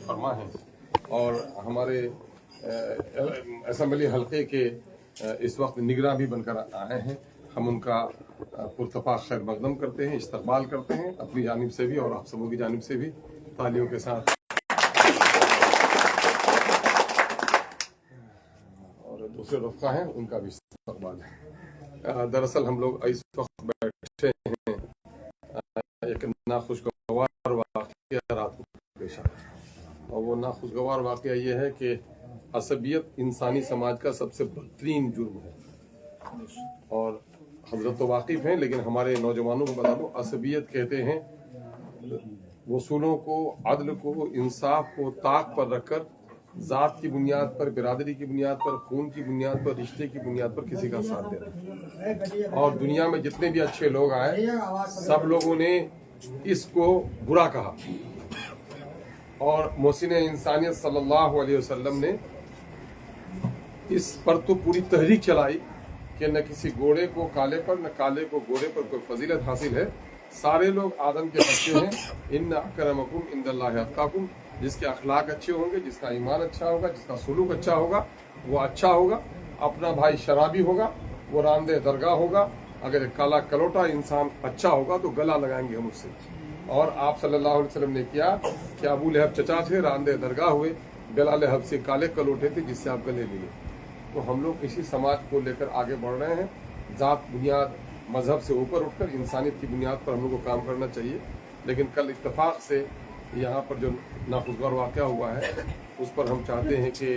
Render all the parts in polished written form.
फरमा हैं और हमारे असम्बली हल्के के इस वक्त निगरान भी बनकर आए हैं। हम उनका पुरतफा खैर मकदम करते हैं, इस्तकबाल करते हैं अपनी जानिब से भी और आप सबों की जानिब से भी तालियों के साथ। और दूसरे रफ़ा हैं उनका भी इस्तकबाल है। दरअसल हम लोग इस वक्त बैठे हैं, एक नाखुशगवार वाक़या रात को पेश आया और वो नाखुशगवार वाक़या ये है कि असबियत इंसानी समाज का सबसे बदतरीन जुर्म है। और हजरत तो वाकिफ़ हैं, लेकिन हमारे नौजवानों को बता दो, असबियत कहते हैं वसूलों को, अदल को, इंसाफ को ताक पर रखकर ज़ात की बुनियाद पर, बिरादरी की बुनियाद पर, खून की बुनियाद पर, रिश्ते की बुनियाद पर किसी का साथ देना। और दुनिया में जितने भी अच्छे लोग आए सब लोगों ने इसको बुरा कहा और मोहसिन इंसानियत सल्लल्लाहु अलैहि वसल्लम ने इस पर तो पूरी तहरीक चलाई कि न किसी गोरे को काले पर, न काले को गोरे पर कोई फजीलत हासिल है। सारे लोग आदम के बच्चे हैं। इन्ना अकरमकुम इंदल्लाहि अत्काकुम। जिसके अखलाक अच्छे होंगे, जिसका ईमान अच्छा होगा, जिसका सुलूक अच्छा होगा, वो अच्छा होगा। अपना भाई शराबी होगा, वो रांदे दरगाह होगा। अगर एक काला कलोटा इंसान अच्छा होगा तो गला लगाएंगे हम उससे। और आप सल्लल्लाहु अलैहि वसल्लम ने किया कि अबू लहब चचा थे, रांदे दरगाह हुए, गला लहब से काले कलोटे थे जिससे आप गले मिले। तो हम लोग इसी समाज को लेकर आगे बढ़ रहे हैं। ज़ात, बुनियाद, मजहब से ऊपर उठकर इंसानियत की बुनियाद पर हम लोग को काम करना चाहिए। लेकिन कल इत्तेफाक से यहाँ पर जो नाखुशगवार वाक़या हुआ है उस पर हम चाहते हैं कि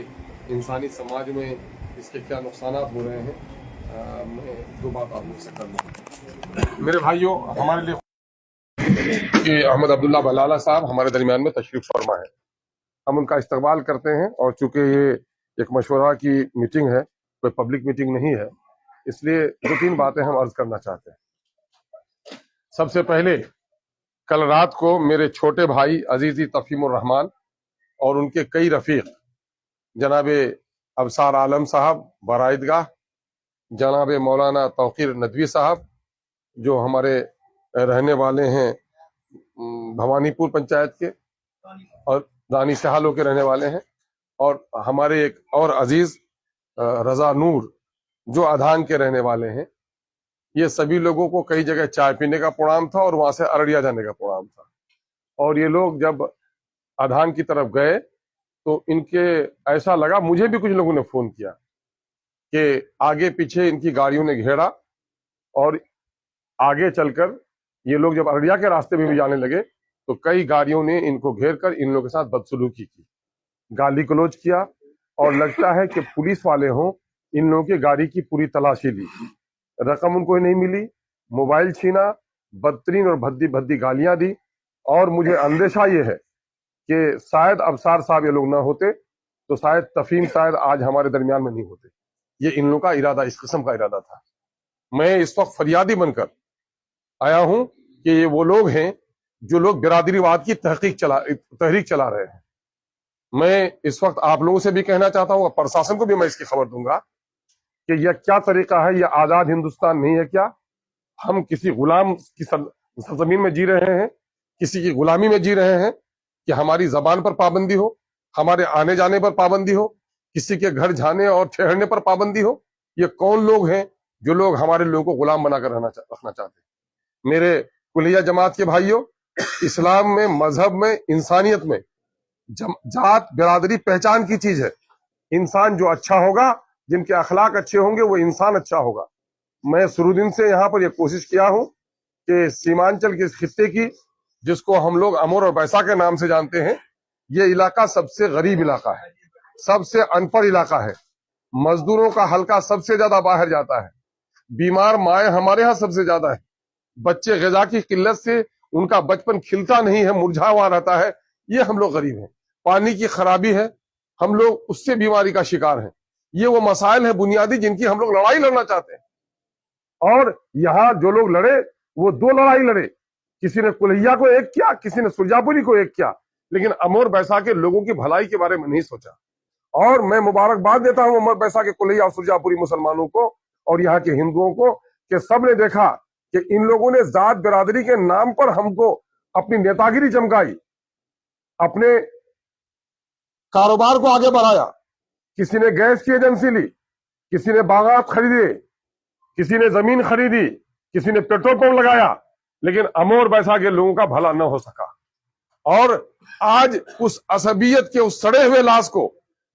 इंसानी समाज में इसके क्या नुकसानात हो रहे हैं। मैं दो बात आप लोग से कर लूँ। मेरे भाइयों, हमारे लिए कि अहमद अब्दुल्ला बलाला साहब हमारे दरमियान में तशरीफ फरमा है, हम उनका इस्तकबाल करते हैं। और चूँकि ये एक मशवरा की मीटिंग है, कोई पब्लिक मीटिंग नहीं है, इसलिए दो तीन बातें हम अर्ज करना चाहते हैं। सबसे पहले, कल रात को मेरे छोटे भाई अजीज़ी तफ़हीमुर रहमान और उनके कई रफ़ीक जनाब अबसार आलम साहब बराईदगाह, जनाब मौलाना तौक़ीर नदवी साहब जो हमारे रहने वाले हैं भवानीपुर पंचायत के और रानी शहालो के रहने वाले हैं, और हमारे एक और अजीज रजा नूर जो अधान के रहने वाले हैं, ये सभी लोगों को कई जगह चाय पीने का प्रोग्राम था और वहां से अररिया जाने का प्रोग्राम था। और ये लोग जब अधान की तरफ गए तो इनके ऐसा लगा, मुझे भी कुछ लोगों ने फोन किया कि आगे पीछे इनकी गाड़ियों ने घेरा और आगे चलकर ये लोग जब अररिया के रास्ते में भी जाने लगे तो कई गाड़ियों ने इनको घेर कर इन लोगों के साथ बदसलूकी की, गाली गलौज किया। और लगता है कि पुलिस वाले हों, इन लोगों की गाड़ी की पूरी तलाशी ली, रकम उनको नहीं मिली, मोबाइल छीना, बदतरीन और भद्दी भद्दी गालियां दी। और मुझे अंदेशा ये है कि शायद अबसार साहब ये लोग ना होते तो शायद तफहीम शायद आज हमारे दरमियान में नहीं होते। ये इन लोगों का इरादा, इस किस्म का इरादा था। मैं इस वक्त फरियादी बनकर आया हूं कि ये वो लोग हैं जो लोग बिरादरीवाद की तहरीक चला रहे हैं। मैं इस वक्त आप लोगों से भी कहना चाहता हूं, प्रशासन को भी मैं इसकी खबर दूंगा कि यह क्या तरीका है, यह आजाद हिंदुस्तान नहीं है क्या? हम किसी गुलाम की सरजमीन में जी रहे हैं, किसी की गुलामी में जी रहे हैं कि हमारी जबान पर पाबंदी हो, हमारे आने जाने पर पाबंदी हो, किसी के घर जाने और ठहरने पर पाबंदी हो। ये कौन लोग हैं जो लोग हमारे लोगों को गुलाम बनाकर रखना चाहते हैं? मेरे कुलिया जमात के भाइयों, इस्लाम में, मजहब में, इंसानियत में जात बिरादरी पहचान की चीज है। इंसान जो अच्छा होगा, जिनके अखलाक अच्छे होंगे, वो इंसान अच्छा होगा। मैं शुरू से यहाँ पर यह कोशिश किया हूँ कि सीमांचल के खित्ते की, जिसको हम लोग अमर और बैसा के नाम से जानते हैं, ये इलाका सबसे गरीब इलाका है, सबसे अनपढ़ इलाका है, मजदूरों का हल्का सबसे ज्यादा बाहर जाता है, बीमार माए हमारे यहाँ सबसे ज्यादा है, बच्चे ग़िज़ा की किल्लत से उनका बचपन खिलता नहीं है, मुरझा हुआ रहता है। ये हम लोग गरीब हैं। पानी की खराबी है, हम लोग उससे बीमारी का शिकार हैं। ये वो मसाइल है बुनियादी जिनकी हम लोग लड़ाई लड़ना चाहते हैं। और यहाँ जो लोग लड़े वो दो लड़ाई लड़े, किसी ने कुल्हिया को एक किया, किसी ने सुरजापुरी को एक किया, लेकिन अमर बैसा के लोगों की भलाई के बारे में नहीं सोचा। और मैं मुबारकबाद देता हूं अमर बैसा के कुल्हिया और सुरजापुरी मुसलमानों को और यहाँ के हिंदुओं को कि सब ने देखा कि इन लोगों ने जात बिरादरी के नाम पर हमको अपनी नेतागिरी चमकाई, अपने कारोबार को आगे बढ़ाया, किसी ने गैस की एजेंसी ली, किसी ने बागात खरीदे, किसी ने जमीन खरीदी, किसी ने पेट्रोल पंप लगाया, लेकिन अमोर बैसा के लोगों का भला न हो सका। और आज उस असबियत के उस सड़े हुए लाश को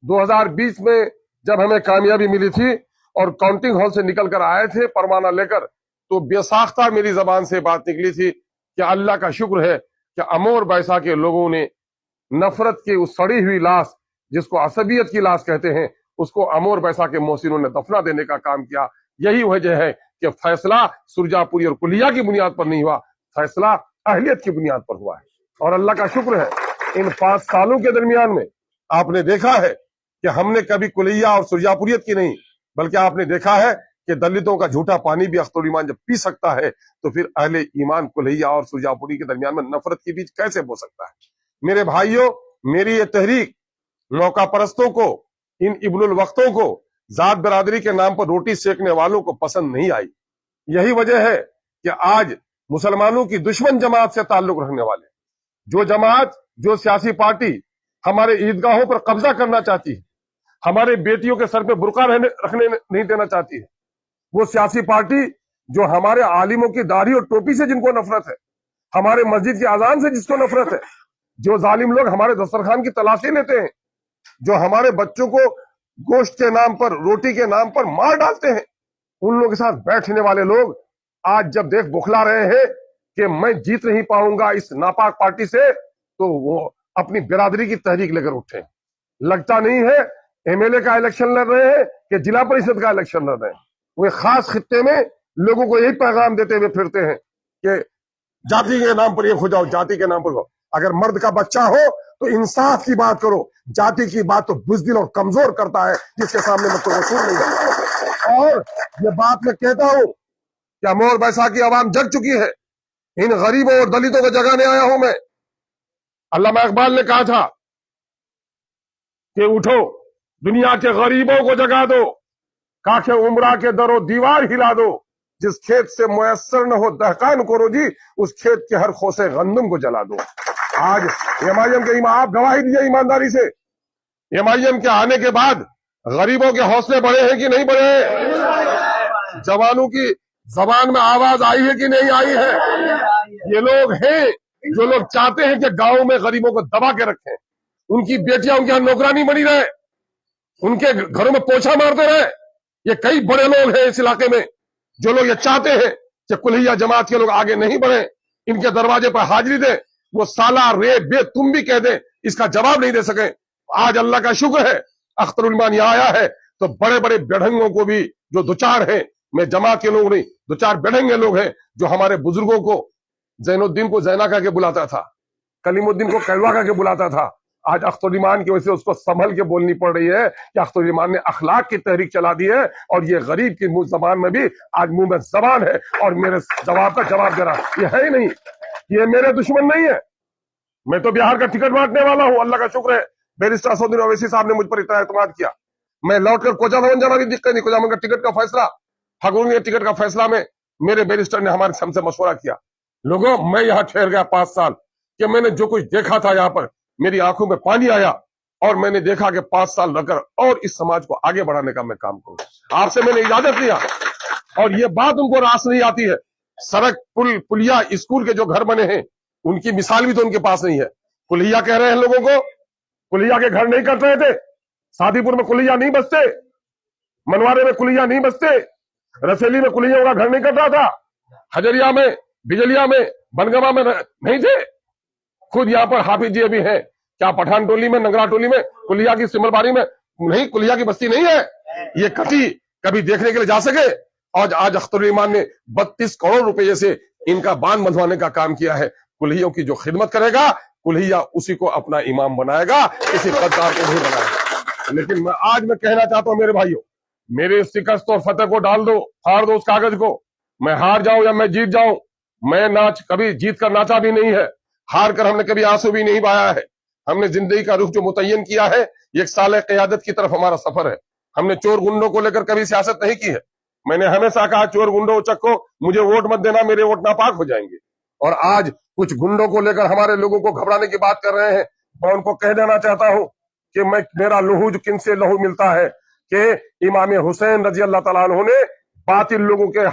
2020 में जब हमें कामयाबी मिली थी और काउंटिंग हॉल से निकल कर आए थे परवाना लेकर, तो बेसाख्ता मेरी जबान से बात निकली थी कि अल्लाह का शुक्र है कि अमोर बैसा के लोगों ने नफरत की उस सड़ी हुई लाश, जिसको असबियत की लाश कहते हैं, उसको अमोर बैसा के मोहसिनों ने दफना देने का काम किया। यही वजह है कि फैसला सुरजापुरी और कुलिया की बुनियाद पर नहीं हुआ, फैसला अहलियत की बुनियाद पर हुआ है। और अल्लाह का शुक्र है इन 5 सालों के दरमियान में आपने देखा है कि हमने कभी कुलिया और सुरजापुरियत की नहीं, बल्कि आपने देखा है कि दलितों का झूठा पानी भी अख्तरुल ईमान जब पी सकता है, तो फिर अहले ईमान कुलिया और सुरजापुरी के दरमियान में नफरत के बीच कैसे हो सकता है। मेरे भाइयों, मेरी ये तहरीक मौका परस्तों को, इन इब्नुल वक्तों को, जात बरादरी के नाम पर रोटी सेकने वालों को पसंद नहीं आई। यही वजह है कि आज मुसलमानों की दुश्मन जमात से ताल्लुक रखने वाले, जो जमात, जो सियासी पार्टी हमारे ईदगाहों पर कब्जा करना चाहती है, हमारे बेटियों के सर पे बुर्का रखने नहीं देना चाहती है, वो सियासी पार्टी जो हमारे आलिमों की दाढ़ी और टोपी से जिनको नफरत है, हमारे मस्जिद की अजान से जिसको नफरत है, जो जालिम लोग हमारे दस्तरखान की तलाशी लेते हैं, जो हमारे बच्चों को गोश्त के नाम पर, रोटी के नाम पर मार डालते हैं, उन लोगों के साथ बैठने वाले लोग आज जब देख बुखला रहे हैं कि मैं जीत नहीं पाऊंगा इस नापाक पार्टी से, तो वो अपनी बिरादरी की तहरीक लेकर उठे। लगता नहीं है एमएलए का इलेक्शन लड़ रहे हैं कि जिला परिषद का इलेक्शन लड़ रहे हैं। वो खास खित्ते में लोगों को यही पैगाम देते हुए फिरते हैं कि जाति के नाम पर ये हो जाओ, जाति के नाम पर हो। अगर मर्द का बच्चा हो तो इंसाफ की बात करो, जाति की बात तो बुज़दिल और कमजोर करता है, जिसके सामने मैं कोई वसूल नहीं करता। और ये बात मैं कहता हूं कि अमोर बैसा की आवाम जग चुकी है, इन गरीबों और दलितों को जगाने आया हूं मैं। अल्लामा इकबाल ने कहा था कि उठो दुनिया के गरीबों को जगा दो, काखे उमरा के दरो दीवार हिला दो, जिस खेत से मुयस्सर न हो दहकान को रोजी, उस खेत के हर खोसे गंदम को जला दो। आज एमआईएम के आप गवाही दीजिए ईमानदारी से, एमआईएम के आने के बाद गरीबों के हौसले बढ़े हैं कि नहीं बढ़े? जवानों की जबान में आवाज आई है कि नहीं आई है? ये लोग हैं जो लोग चाहते हैं कि गांव में गरीबों को दबा के रखें, उनकी बेटियां उनके यहां नौकरानी बनी रहे, उनके घरों में पोछा मारते रहे। ये कई बड़े लोग हैं इस इलाके में जो लोग ये चाहते हैं कि कुल्हिया जमात के लोग आगे नहीं बढ़े, इनके दरवाजे पर हाजिरी दे, वो साला रे बे तुम भी कह दे, इसका जवाब नहीं दे सके। आज अल्लाह का शुक्र है अख्तरुल ईमान यहां आया है, तो बड़े बड़े बेढंगों को भी जो दो चार हैं, मैं जमात के लोग नहीं, दो चार बेढंगे लोग हैं जो हमारे बुजुर्गों को, जैनुद्दीन को जैना कह के बुलाता था, कलीमुद्दीन को कहलवा कह के बुलाता था, आज अख्तरुल ईमान की वजह से उसको संभल के बोलनी पड़ रही है कि अख्तरुल ईमान ने अखलाक की तहरीक चला दी है, और ये गरीब की मुंह जबान में भी आज मुंह में जबान है और मेरे जवाब का जवाब दे रहा। ये है ही नहीं, ये मेरे दुश्मन नहीं है। मैं तो बिहार का टिकट बांटने वाला हूं, अल्लाह का शुक्र है बैरिस्टर असदुद्दीन ओवैसी साहब ने मुझ पर इतना एतमाद किया। मैं लौटकर कोचा भवन जाना भी दिक्कत नहीं, कोचा भवन का टिकट का फैसला, हगुन के टिकट का फैसला में मेरे बैरिस्टर ने हमारे हमसे मशवरा किया। लोगों, मैं यहाँ ठहर गया 5 साल कि मैंने जो कुछ देखा था यहाँ पर मेरी आंखों में पानी आया, और मैंने देखा कि 5 साल रहकर और इस समाज को आगे बढ़ाने का मैं काम करूं। आपसे मैंने इजाजत लिया, और ये बात उनको रास नहीं आती है। सड़क, पुल, पुलिया, स्कूल के जो घर बने हैं उनकी मिसाल भी तो उनके पास नहीं है। कुल्हिया कह रहे हैं लोगों को, कुल्हिया के घर नहीं कर रहे थे, सादीपुर में कुल्हिया नहीं बसते, मनवारे में कुल्हिया नहीं बसते, रसेली में कुल्हियों का घर नहीं कट रहा था, हजरिया में, बिजलिया में, बनगमा में नहीं थे। खुद यहाँ पर हाफिज जी अभी हैं, क्या पठान टोली में, नगरा टोली में, कुल्हिया की सिमलबारी में नहीं, कुल्हिया की बस्ती नहीं है। ये कटी कभी देखने के लिए जा सके। और आज अख्तरुल ईमान ने 32 करोड़ रुपए से इनका बांध बंधवाने का काम किया है। कुल्हियों की जो खिदमत करेगा, कुल्हिया उसी को अपना इमाम बनाएगा, किसी गद्दार को नहीं बनाएगा। लेकिन आज मैं कहना चाहता हूं मेरे भाइयों, मेरे शिकस्त और फतेह को डाल दो, फाड़ दो उस कागज को। मैं हार जाऊं या मैं जीत जाऊं, मैं कभी जीत कर नाचा भी नहीं है, हार कर हमने कभी आंसू भी नहीं बहाया है। हमने जिंदगी का रुख जो मुतय्यन किया है, एक साल क़यादत की तरफ हमारा सफर है। हमने चोर गुंडों को लेकर कभी सियासत नहीं की है। मैंने हमेशा कहा, चोर गुंडों चक्को, मुझे वोट मत देना, मेरे वोट नापाक हो जाएंगे। और आज कुछ गुंडों को लेकर हमारे लोगों को घबराने की बात कर रहे हैं। मैं उनको कह देना चाहता हूं کہ میرا लहू जो किनसे लहू मिलता है कि इमाम हुसैन रजी अल्लाह तआला अन्हु ने बातिल लोगों के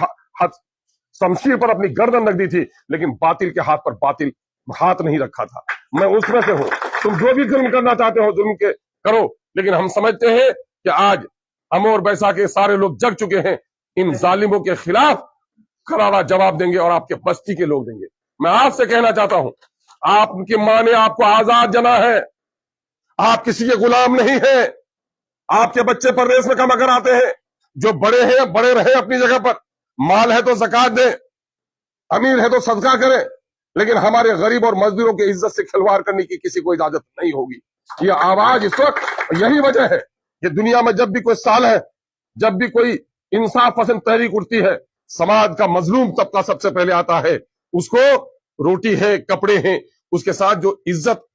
शमशीर पर अपनी गर्दन रख दी थी, लेकिन बातिल के हाथ पर बातिल हाथ नहीं रखा था। मैं उसमें से हूं। तुम जो भी जुल्म करना चाहते हो जुल्म के करो, लेकिन हम समझते हैं कि आज अमर बैसा के सारे लोग जग चुके हैं। इन जालिमों के खिलाफ करारा जवाब देंगे और आपके बस्ती के लोग देंगे। मैं आपसे कहना चाहता हूं, आपकी मां ने आपको आजाद जना है, आप किसी के गुलाम नहीं है। आपके बच्चे परदेश में कमा कर आते हैं, जो बड़े हैं बड़े रहे अपनी जगह पर, माल है तो ज़कात दे, अमीर है तो सदका करे, लेकिन हमारे गरीब और मजदूरों की इज्जत से खिलवाड़ करने की किसी को इजाजत नहीं होगी। ये आवाज इस वक्त यही वजह है कि दुनिया में जब भी कोई साल है, जब भी कोई इंसाफ पसंद तहरीक उठती है, समाज का मजलूम तबका सबसे पहले आता है। उसको रोटी है, कपड़े हैं, उसके साथ जो इज्जत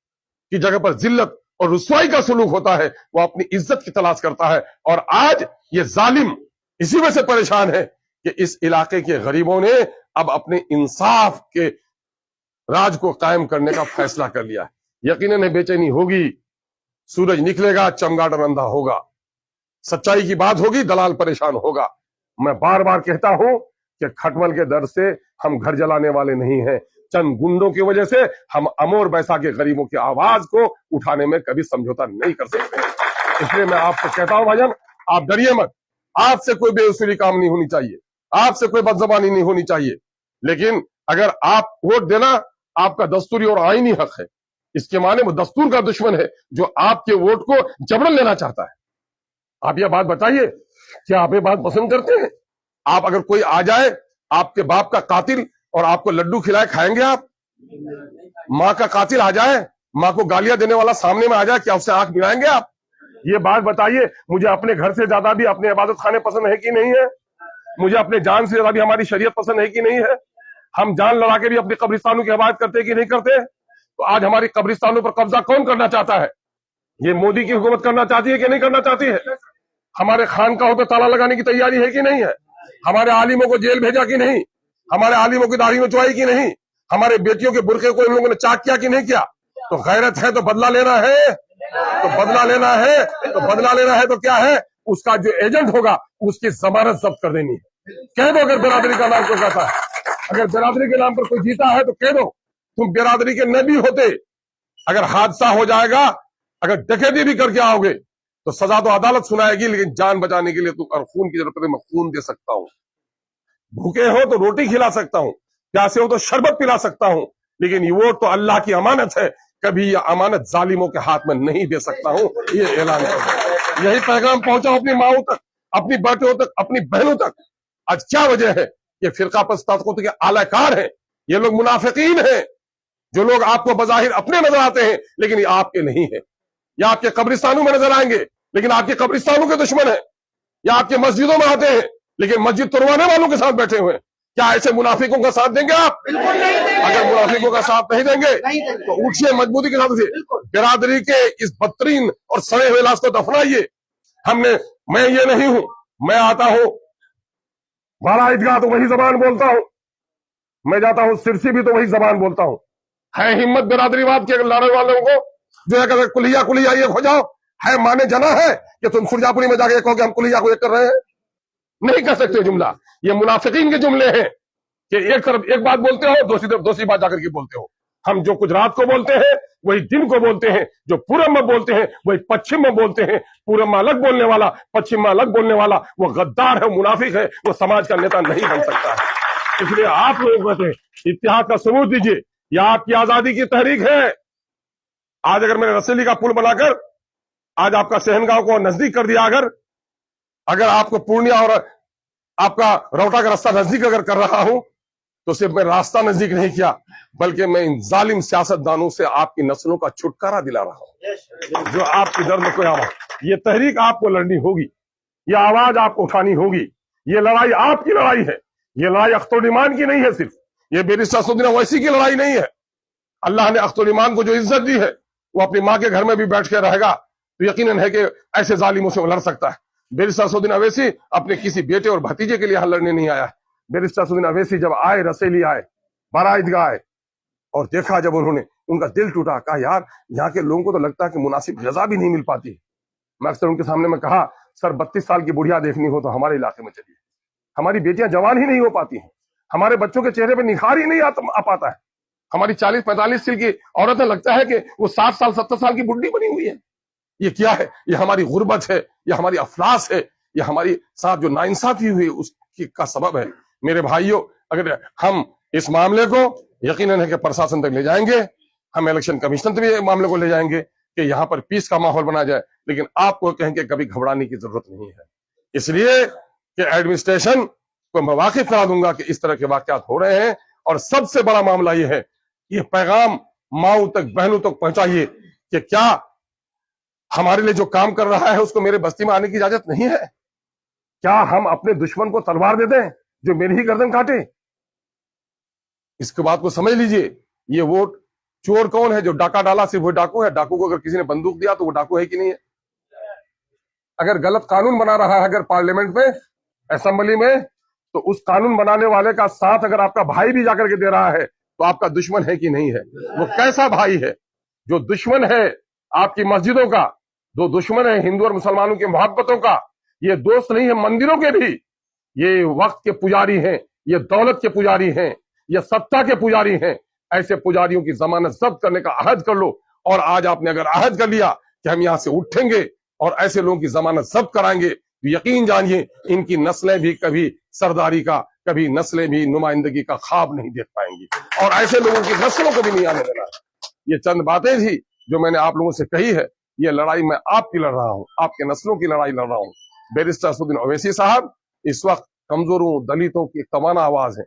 की जगह पर जिल्लत और रुसवाई का सलूक होता है, वो अपनी इज्जत की तलाश करता है। और आज ये जालिम इसी वजह से परेशान है कि इस इलाके के गरीबों ने अब अपने इंसाफ के राज को कायम करने का फैसला कर लिया है। यकीनन बेचैनी होगी, सूरज निकलेगा, चमगादड़ अंधा होगा, सच्चाई की बात होगी, दलाल परेशान होगा। मैं बार बार कहता हूं कि खटमल के दर से हम घर जलाने वाले नहीं हैं। चंद गुंडों की वजह से हम अमर बैसा के गरीबों की आवाज को उठाने में कभी समझौता नहीं कर सकते। इसलिए मैं आपसे कहता हूं भाईजान, आप डरिए मत। आपसे कोई बेउसूली काम नहीं होनी चाहिए, आपसे कोई बदजबानी नहीं होनी चाहिए, लेकिन अगर आप वोट देना आपका दस्तूरी और आईनी हक है, इसके माने वो दस्तूर का दुश्मन है जो आपके वोट को जबरन लेना चाहता है। आप ये बात बताइए, क्या आप ये बात पसंद करते हैं? आप अगर कोई आ जाए आपके बाप का कातिल और आपको लड्डू खिलाए, खाएंगे आप? माँ का कातिल आ जाए, माँ को गालियां देने वाला सामने में आ जाए, क्या उससे आंख मिलाएंगे आप? ये बात बताइए। मुझे अपने घर से ज्यादा भी अपने इबादत खाने पसंद है कि नहीं है? मुझे अपने जान से ज्यादा भी हमारी शरीयत पसंद है कि नहीं है? हम जान लड़ा के भी अपने कब्रिस्तानों की हिफाजत करते कि नहीं करते? तो आज हमारी कब्रिस्तानों पर कब्जा कौन करना चाहता है? ये मोदी की हुकूमत करना चाहती है कि नहीं करना चाहती है? हमारे खानकाहों पे ताला लगाने की तैयारी है कि नहीं है? हमारे आलिमों को जेल भेजा कि नहीं? हमारे आलिमों की दाढ़ी में चुआई कि नहीं? हमारे बेटियों के बुरखे को इन लोगों ने चाक किया कि नहीं किया? तो गैरत है तो बदला लेना है, तो बदला लेना है, तो बदला लेना है तो क्या है? उसका जो एजेंट होगा उसकी जमानत जब्त कर देनी है। कह दो अगर बिरादरी का नाम कोई कहता है, अगर बिरादरी के नाम पर कोई जीता है तो कह दो तुम बिरादरी के न भी होते, अगर हादसा हो जाएगा, अगर डकैती भी करके आओगे तो सजा तो अदालत सुनाएगी, लेकिन जान बचाने के लिए तुम और खून की जरूरत है, मैं खून दे सकता हूं। भूखे हो तो रोटी खिला सकता हूं, प्यासे हो तो शरबत पिला सकता हूं, लेकिन ये वोट तो अल्लाह की अमानत है, कभी ये अमानत जालिमों के हाथ में नहीं दे सकता हूं। ये ऐलान है। यही पैगाम पहुंचाओ अपनी माओं तक, अपनी बेटियों तक, अपनी बहनों तक। आज क्या वजह है? ये फिरका पसंद के आलाकार हैं, ये लोग मुनाफिकीन हैं, जो लोग आपको बजाहिर अपने नजर आते हैं लेकिन ये आपके नहीं है। या आपके कब्रिस्तानों में नजर आएंगे लेकिन आपके कब्रिस्तानों के दुश्मन है, या आपके मस्जिदों में आते हैं लेकिन मस्जिद तोड़वाने वालों के साथ बैठे हुए हैं। क्या ऐसे मुनाफिकों का साथ देंगे आप? अगर मुनाफिकों का साथ नहीं देंगे तो उठिए मजबूती के साथ से बिरादरी के इस बदतरीन और सड़े हुए लाश को दफनाइए। मैं ये नहीं हूं, मैं आता हूं बारा ईदगाह तो वही जबान बोलता हूं, मैं जाता हूं सिरसी भी तो वही जबान बोलता हूं। है हिम्मत बिरादरीवाद के लड़ने वालों को जो है कि कुलिया कुलिया ये हो जाओ, है माने जना है कि तुम सुरजापुरी में जाके कहोगे हम कुलिया को ये कर रहे हैं? नहीं कर सकते जुमला। ये मुनाफिकीन के जुमले हैं कि एक तरफ एक बात बोलते हो, दूसरी तरफ दूसरी बात जाकर के बोलते हो। हम जो कुछ रात को बोलते हैं वही दिन को बोलते हैं, जो पूरब में बोलते हैं वही पश्चिम में बोलते हैं। पूरब में अलग बोलने वाला, पश्चिम में अलग बोलने वाला वो गद्दार है, मुनाफिक है, वो समाज का नेता नहीं बन सकता है। इसलिए आप लोग इत्तेहाद का सबूत दीजिए, यह आपकी आजादी की तहरीक है। आज अगर मैंने रसेली का पुल बनाकर आज आपका सहनगांव को नजदीक कर दिया, अगर आपको पूर्णिया और आपका रौटा का रास्ता नजदीक अगर कर रहा हूं तो सिर्फ मैं रास्ता नजदीक नहीं किया, बल्कि मैं इन जालिम सियासतदानों से आपकी नस्लों का छुटकारा दिला रहा हूं। जो आपकी दर्द को आवाज, ये तहरीक आपको लड़नी होगी, ये आवाज आपको उठानी होगी। ये लड़ाई आपकी लड़ाई है, ये लड़ाई अख्तर ईमान की नहीं है, सिर्फ ये बैरिस्टर असदुद्दीन ओवैसी की लड़ाई नहीं है। अल्लाह ने अख्तर ईमान को जो इज्जत दी है वो अपनी माँ के घर में भी बैठ के रहेगा तो यकीनन है कि ऐसे जालिमों से वो लड़ सकता है। बैरिस्टर असदुद्दीन ओवैसी अपने किसी बेटे और भतीजे के लिए यहां लड़ने नहीं आया है। बैरिस्टर असदुद्दीन ओवैसी जब आए, रसेली आए, बारा ईदगाह आए और देखा जब उन्होंने ان کا دل ٹوٹا. کہا یار یہاں کے لوگوں کو تو لگتا ہے کہ مناسب غذا بھی نہیں مل پاتی. میں اکثر ان کے سامنے میں کہا سر 32 سال کی بڑھیا دیکھنی ہو تو ہمارے علاقے میں چلیے. ہماری بیٹیاں جوان ہی نہیں ہو پاتی ہیں, ہمارے بچوں کے چہرے پہ نکھار ہی نہیں آ پاتا ہے. ہماری 40-45 سال کی عورتیں لگتا ہے کہ وہ 60 سال 70 سال کی بڈھی بنی ہوئی ہے. یہ کیا ہے؟ یہ ہماری غربت ہے, یہ ہماری افلاس ہے, یہ ہماری ساتھ جو ناانصافی ہوئی اس کا سبب ہے. میرے بھائیوں, اگر ہم اس معاملے کو یقیناً ہے کہ پرشاسن تک لے جائیں گے, ہم الیکشن کمیشن تک بھی معاملے کو لے جائیں گے کہ یہاں پر پیس کا ماحول بنا جائے, لیکن آپ کو کہیں کہ کبھی گھبرانے کی ضرورت نہیں ہے. اس لیے کہ ایڈمنسٹریشن کو میں واقف کرا دوں گا کہ اس طرح کے واقعات ہو رہے ہیں. اور سب سے بڑا معاملہ یہ ہے, یہ پیغام ماؤں تک بہنوں تک پہنچائیے کہ کیا ہمارے لیے جو کام کر رہا ہے اس کو میرے بستی میں آنے کی اجازت نہیں ہے. کیا ہم اپنے دشمن کو تلوار دے دیں جو میری ہی گردن کاٹے؟ اس کے بات کو سمجھ لیجئے. یہ ووٹ چور کون ہے جو ڈاکہ ڈالا؟ صرف وہ ڈاکو ہے. ڈاکو کو اگر کسی نے بندوق دیا تو وہ ڈاکو ہے کہ نہیں ہے؟ اگر غلط قانون بنا رہا ہے اگر پارلیمنٹ میں, اسمبلی میں, تو اس قانون بنانے والے کا ساتھ اگر آپ کا بھائی بھی جا کر کے دے رہا ہے تو آپ کا دشمن ہے کہ نہیں ہے؟ وہ کیسا بھائی ہے؟ جو دشمن ہے آپ کی مسجدوں کا, جو دشمن ہے ہندو اور مسلمانوں کی محبتوں کا, یہ دوست نہیں ہے مندروں کے بھی. یہ وقت کے پجاری ہیں, یہ دولت کے پجاری ہیں, یہ ستا کے پجاری ہیں. ایسے پجاریوں کی ضمانت ضبط کرنے کا عہد کر لو. اور آج آپ نے اگر عہد کر لیا کہ ہم یہاں سے اٹھیں گے اور ایسے لوگوں کی ضمانت ضبط کرائیں گے, یقین جانیے ان کی نسلیں بھی کبھی سرداری کا, کبھی نسلیں بھی نمائندگی کا خواب نہیں دیکھ پائیں گی, اور ایسے لوگوں کی نسلوں کو بھی نہیں آنے دینا. یہ چند باتیں تھی جو میں نے آپ لوگوں سے کہی ہے. یہ لڑائی میں آپ کی لڑ رہا ہوں, آپ کے نسلوں کی لڑائی لڑ رہا ہوں. بیرسٹر اسدالدین اویسی صاحب اس وقت کمزوروں دلتوں کی توانا آواز ہے,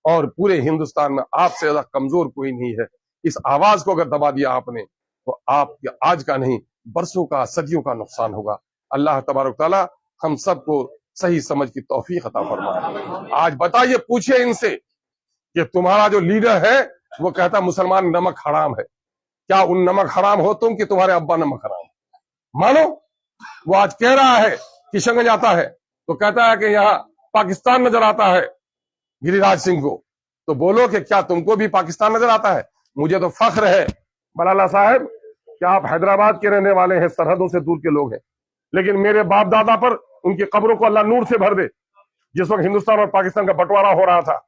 اور پورے ہندوستان میں آپ سے زیادہ کمزور کوئی نہیں ہے. اس آواز کو اگر دبا دیا آپ نے تو آپ کے آج کا نہیں برسوں کا, صدیوں کا نقصان ہوگا. اللہ تبارک تعالی ہم سب کو صحیح سمجھ کی توفیق عطا فرمائے. آج بتائیے, پوچھئے ان سے کہ تمہارا جو لیڈر ہے وہ کہتا مسلمان نمک حرام ہے, کیا ان نمک حرام ہو تم کہ تمہارے ابا نمک حرام مانو؟ وہ آج کہہ رہا ہے کشن گنج آتا ہے تو کہتا ہے کہ یہاں پاکستان نظر آتا ہے گری راج سنگھ کو, تو بولو کہ کیا تم کو بھی پاکستان نظر آتا ہے؟ مجھے تو فخر ہے بلالہ صاحب کہ آپ حیدرآباد کے رہنے والے ہیں, سرحدوں سے دور کے لوگ ہیں, لیکن میرے باپ دادا پر ان کی قبروں کو اللہ نور سے بھر دے. جس وقت ہندوستان اور پاکستان کا بٹوارا ہو رہا تھا,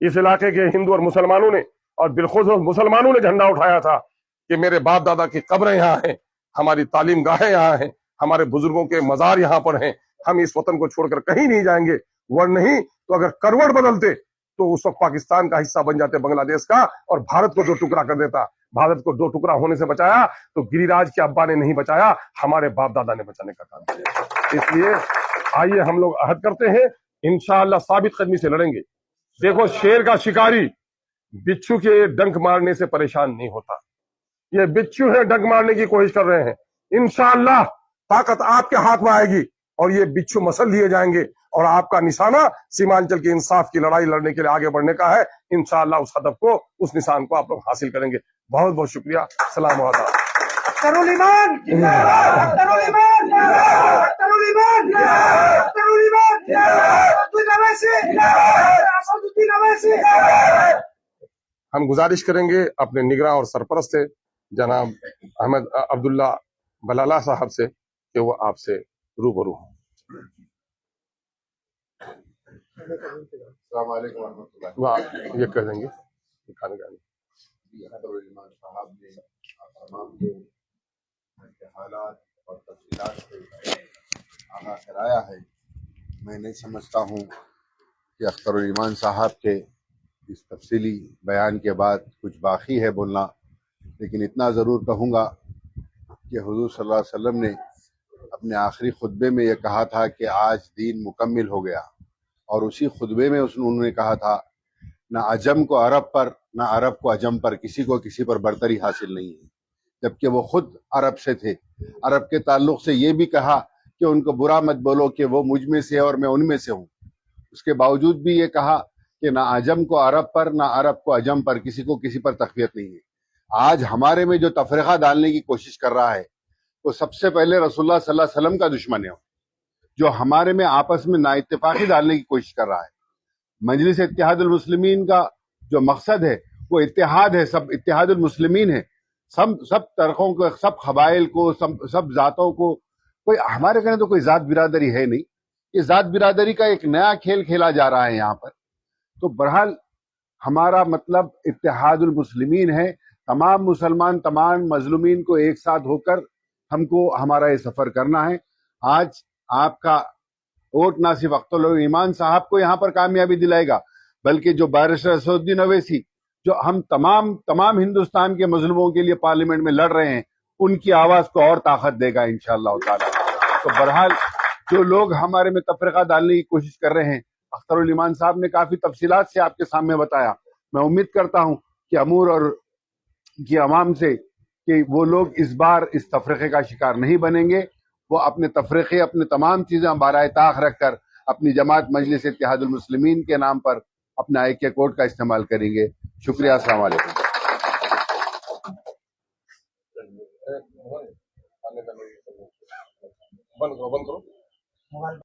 اس علاقے کے ہندو اور مسلمانوں نے, اور بالخصوص مسلمانوں نے جھنڈا اٹھایا تھا کہ میرے باپ دادا کی قبریں یہاں ہیں, ہماری تعلیم گاہیں یہاں ہیں, ہمارے بزرگوں کے مزار یہاں پر ہیں, ہم اس وطن کو چھوڑ کر کہیں نہیں جائیں گے. ور نہیں تو اگر کروڑ بدلتے تو اس وقت پاکستان کا حصہ بن جاتے بنگلہ دیش کا, اور بھارت کو دو ٹکڑا کر دیتا. بھارت کو دو ٹکڑا ہونے سے بچایا تو گری راج کے ابا نے نہیں بچایا, ہمارے باپ دادا نے بچانے کا کام کیا. اس لیے آئیے ہم لوگ عہد کرتے ہیں, انشاءاللہ ثابت قدمی سے لڑیں گے. دیکھو شیر کا شکاری بچھو کے ڈنک مارنے سے پریشان نہیں ہوتا. یہ بچھو ہے ڈنک مارنے کی کوشش کر رہے ہیں, انشاءاللہ طاقت آپ کے ہاتھ میں آئے گی اور یہ بچھو مسل لیے جائیں گے, اور آپ کا نشانہ سیمانچل کی انصاف کی لڑائی لڑنے کے لیے آگے بڑھنے کا ہے. انشاءاللہ اس ہدف کو, اس نشان کو آپ لوگ حاصل کریں گے. بہت بہت شکریہ. السلام علیکم. اخترول ایمان اخترول ایمان اخترول ایمان اخترول ایمان اسدالدین اویسی اسدالدین اویسی. ہم گزارش کریں گے اپنے نگراں اور سرپرست سے جناب احمد عبداللہ بلالہ صاحب سے کہ وہ آپ سے روبرو ہوں. السلام علیکم ورحمۃ اللہ. وہ یہ کہہ دیں گے کھانے کا ایمان صاحب نے تمام کو کے حالات اور تفصیلات سے آگاہ کرایا ہے. میں نہیں سمجھتا ہوں کہ اختر الایمان صاحب کے اس تفصیلی بیان کے بعد کچھ باقی ہے بولنا, لیکن اتنا ضرور کہوں گا کہ حضور صلی اللہ علیہ وسلم نے اپنے آخری خطبے میں یہ کہا تھا کہ آج دین مکمل ہو گیا, اور اسی خطبے میں انہوں نے کہا تھا نہ عجم کو عرب پر نہ عرب کو عجم پر کسی کو کسی پر برتری حاصل نہیں ہے, جبکہ وہ خود عرب سے تھے. عرب کے تعلق سے یہ بھی کہا کہ ان کو برا مت بولو کہ وہ مجھ میں سے اور میں ان میں سے ہوں. اس کے باوجود بھی یہ کہا کہ نہ عجم کو عرب پر نہ عرب کو عجم پر کسی کو کسی پر تقویت نہیں ہے. آج ہمارے میں جو تفرقہ ڈالنے کی کوشش کر رہا ہے وہ سب سے پہلے رسول اللہ صلی اللہ علیہ وسلم کا دشمن ہے, جو ہمارے میں آپس میں نا اتفاقی ڈالنے کی کوشش کر رہا ہے. مجلس اتحاد المسلمین کا جو مقصد ہے वो इत्तेहाद है, सब इत्तेहादुल मुस्लिमीन है, सब तरकों को, सब क़बाइल को, सब जातों को, कोई हमारे कहने तो कोई जात बिरादरी है नहीं। ये जात बिरादरी का एक नया खेल खेला जा रहा है यहाँ पर। तो बहरहाल हमारा मतलब इत्तेहादुल मुस्लिमीन है, तमाम मुसलमान, तमाम मजलूमीन को एक साथ होकर हमको हमारा ये सफर करना है। आज आपका वोट ना सिर्फ अख्तर ईमान साहब को यहाँ पर कामयाबी दिलाएगा, बल्कि जो बैरिस्टर असदुद्दीन अवैसी, जो हम तमाम हिंदुस्तान के मजलूमों के लिए पार्लियामेंट में लड़ रहे हैं, उनकी आवाज को और ताकत देगा इंशाअल्लाह ताला। तो बहरहाल जो लोग हमारे में तफरीका डालने की कोशिश कर रहे हैं, अख्तर ईमान साहब ने काफी तफसीलात से आपके सामने बताया। मैं उम्मीद करता हूं कि अमूर और की अवाम से कि वो लोग इस बार इस तफरीके का शिकार नहीं बनेंगे। वो अपने तफरीके, अपने तमाम चीजें बाराए ताख रखकर अपनी जमात मजलिस इत्तेहादुल मुस्लिमीन के नाम पर अपना आईके कोड का इस्तेमाल करेंगे। शुक्रिया, अस्सलाम वालेकुम। बंद करो